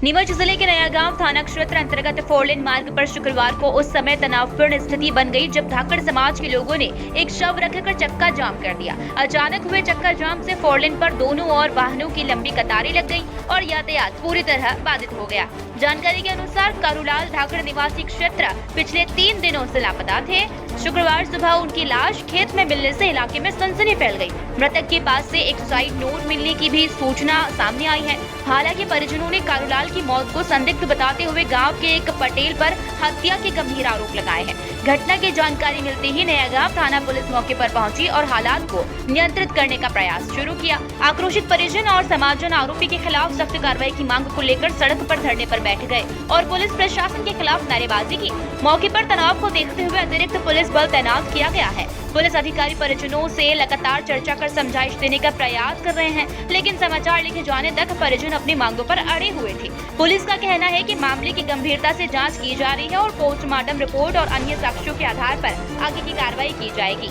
नीमच जिले के नया गांव थाना क्षेत्र अंतर्गत 4 लेन मार्ग पर शुक्रवार को उस समय तनावपूर्ण स्थिति बन गई जब धाकड़ समाज के लोगों ने एक शव रखकर चक्का जाम कर दिया। अचानक हुए चक्का जाम से 4 लेन पर दोनों ओर वाहनों की लंबी कतारें लग गई और यातायात पूरी तरह बाधित हो गया। जानकारी के अनुसार कारूलाल धाकड़ निवासी क्षेत्र पिछले 3 दिनों से लापता थे। शुक्रवार सुबह उनकी लाश खेत में मिलने से इलाके में सनसनी फैल गई। मृतक के पास से एक सुसाइड नोट मिलने की भी सूचना सामने आई है। हालांकि परिजनों ने कारूलाल की मौत को संदिग्ध बताते हुए गांव के एक पटेल पर हत्या के गंभीर आरोप लगाए हैं। घटना की जानकारी मिलते ही नया गांव थाना पुलिस मौके पर पहुंची और हालात को नियंत्रित करने का प्रयास शुरू किया। आक्रोशित परिजन और समाजजन आरोपी के खिलाफ सख्त कार्रवाई की मांग को लेकर सड़क पर धरने पर बैठ गए और पुलिस प्रशासन के खिलाफ नारेबाजी की। मौके पर तनाव को देखते हुए अतिरिक्त पुलिस बल तैनात किया गया है। पुलिस अधिकारी परिजनों से लगातार चर्चा कर समझाइश देने का प्रयास कर रहे हैं, लेकिन समाचार लिखे जाने तक परिजन अपनी मांगों पर अड़े हुए थे। पुलिस का कहना है कि मामले की गंभीरता से जांच की जा रही है और पोस्टमार्टम रिपोर्ट और अन्य साक्ष्यों के आधार पर आगे की कार्रवाई की जाएगी।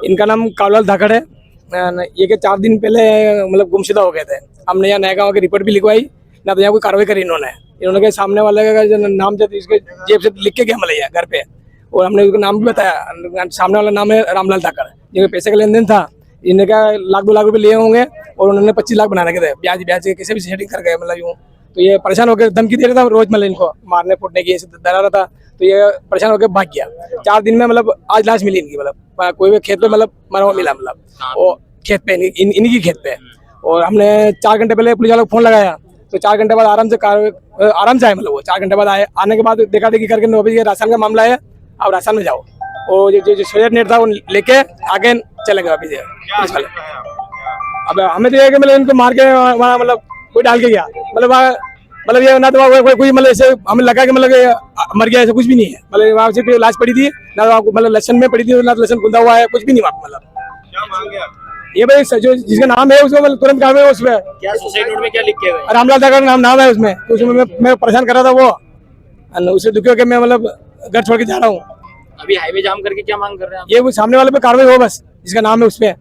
इनका नाम कारूलाल धाकड़ है। ये के 4 दिन पहले मतलब गुमशुदा हो गए थे। हमने यहाँ नया गाँव की रिपोर्ट भी लिखवाई, ना तो यहाँ कोई कार्रवाई करी इन्होंने के सामने वाले का जो नाम जो इसके जेब से लिख के गया मतलब घर पे, और हमने उनका नाम भी बताया। सामने वाला नाम है रामलाल धाकड़, जिनके पैसे का लेन देन था। इन्हें क्या 1-2 लाख रुपए लिए होंगे और उन्होंने 25 लाख बना रखे थे ब्याज के किसी भी सेटिंग कर गए मतलब यूँ। तो ये परेशान होकर धमकी दे रहा था रोज, मतलब इनको मारने फूटने की ऐसे डरा रहा था। तो ये परेशान होकर भाग गया। 4 दिन में मतलब आज लाश मिली इनकी, मतलब कोई भी खेत पे मतलब मरा हुआ मिला, मतलब वो खेत पे इन्हीं की खेत पे। और हमने 4 घंटे पहले पुलिस वालों को फोन लगाया तो 4 घंटे बाद आराम से आए, मतलब वो 4 घंटे बाद आए। आने के बाद देखा देखी करके 9 बजे राशन का मामला है, अब राशन में जाओ। और जो सोलर नेट था वो लेके आगे चले गए वापिस पुलिस वाले। अब हमें तो ये कि मतलब इनको मार के वहाँ मतलब कोई डाल के गया, मतलब ये ना तो कोई मतलब ऐसे हमें लगा कि मतलब मर गया, ऐसा कुछ भी नहीं है। मतलब वहाँ सिर्फ लाश पड़ी थी, ना मतलब लहसन में पड़ी थी, ना तो लहसन खुदा हुआ है, कुछ भी नहीं वहाँ मतलब। क्या मांग गया ये भाई जो जिसका नाम है उसको मतलब तुरंत कार्रवाई उस पर। क्या सुसाइड नोट में क्या लिख के गए? रामलाल धाकड़ नाम है उसमें। तो उसमें मैं परेशान कर रहा था वो, उससे दुखी होकर मैं मतलब घर छोड़ के जा रहा हूँ। अभी हाईवे जाम करके क्या मांग कर रहे हैं आप? ये वो सामने वाले पे कार्रवाई हो, बस जिसका नाम है उस पे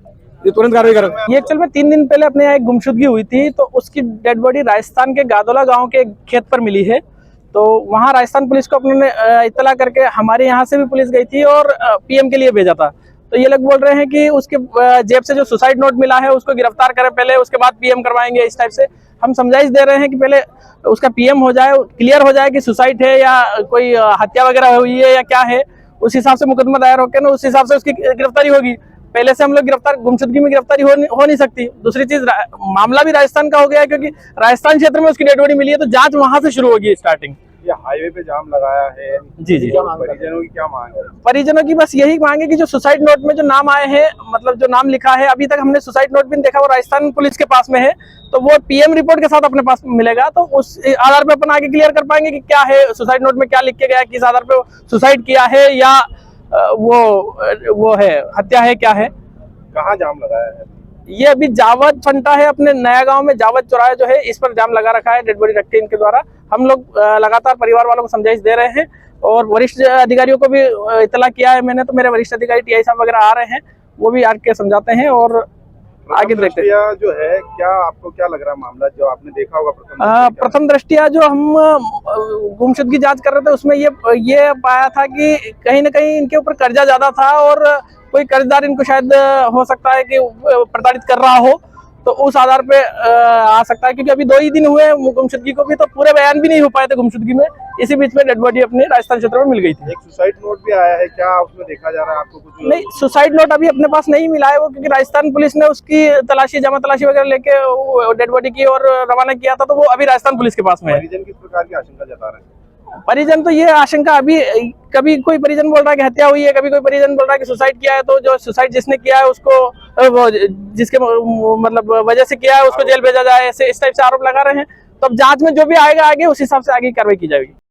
तुरंत कार्रवाई करो। ये एक्चुअल में 3 दिन पहले अपने यहाँ एक गुमशुदगी हुई थी, तो उसकी डेड बॉडी राजस्थान के गादोला गांव के खेत पर मिली है। तो वहाँ राजस्थान पुलिस को अपने इत्तला करके हमारे यहाँ से भी पुलिस गई थी और पीएम के लिए भेजा था। तो ये लोग बोल रहे हैं कि उसके जेब से जो सुसाइड नोट मिला है उसको गिरफ्तार करें पहले, उसके बाद पीएम करवाएंगे। इस टाइप से हम समझाइश दे रहे हैं कि पहले उसका पीएम हो जाए, क्लियर हो जाए कि सुसाइड है या कोई हत्या वगैरह हुई है या क्या है। उस हिसाब से मुकदमा दायर होकर ना उस हिसाब से उसकी गिरफ्तारी होगी। पहले से हम लोग गुमशुदगी में गिरफ्तारी हो नहीं सकती। दूसरी चीज मामला भी राजस्थान का हो गया है, क्योंकि राजस्थान क्षेत्र में उसकी डेड बॉडी मिली है, तो जांच वहां से शुरू होगी स्टार्टिंग। ये हाईवे पे जाम लगाया है जी। परिजनों की क्या मांग है? परिजनों की बस यही मांग है कि जो सुसाइड नोट में जो नाम आए हैं, मतलब जो नाम लिखा है, अभी तक हमने सुसाइड नोट भी नहीं देखा, वो राजस्थान पुलिस के पास में है। तो वो पीएम रिपोर्ट के साथ अपने पास मिलेगा, तो उस आधार पे अपन आगे क्लियर कर पाएंगे कि क्या है सुसाइड नोट में, क्या लिख के गया है, किस आधार पे सुसाइड किया है या वो है हत्या है, क्या है। कहाँ जाम लगाया है? ये अभी जावद फंटा है अपने नया गांव में, जावद चौराहा जो है इस पर जाम लगा रखा है डेड बॉडी रख के इनके द्वारा। हम लोग लगातार परिवार वालों को समझाइश दे रहे हैं और वरिष्ठ अधिकारियों को भी इत्तला किया है मैंने। तो मेरे वरिष्ठ अधिकारी टीआई साहब वगैरह आ रहे हैं, वो भी आके समझाते हैं और आगे देखते हैं। जो है क्या आपको क्या लग रहा है मामला जो आपने देखा होगा? प्रथम दृष्टिया जो हम गुमशुदगी जांच कर रहे थे उसमें ये पाया था कि कहीं ना कहीं इनके ऊपर कर्जा ज्यादा था और कोई कर्जदार इनको शायद हो सकता है कि प्रताड़ित कर रहा हो, तो उस आधार पे आ सकता है। क्योंकि अभी 2 ही दिन हुए गुमशुदगी को भी, तो पूरे बयान भी नहीं हो पाए थे गुमशुदगी में। इसी बीच में डेड बॉडी अपने राजस्थान क्षेत्र में मिल गई थी। एक सुसाइड नोट भी आया है, क्या उसमें देखा जा रहा है आपको कुछ? नहीं, सुसाइड नोट अभी अपने पास नहीं मिला है वो, क्योंकि राजस्थान पुलिस ने उसकी जमा तलाशी वगैरह लेके डेड बॉडी की और रवाना किया था, तो वो अभी राजस्थान पुलिस के पास में है। परिजन किस प्रकार की आशंका जता रहे हैं? परिजन तो ये आशंका अभी, कभी कोई परिजन बोल रहा है कि हत्या हुई है, कभी कोई परिजन बोल रहा है कि सुसाइड किया है। तो जो सुसाइड जिसने किया है उसको जिसके मतलब वजह से किया है उसको जेल भेजा जाए, ऐसे इस टाइप से आरोप लगा रहे हैं। तो अब जांच में जो भी आएगा आगे उस हिसाब से आगे कार्रवाई की जाएगी।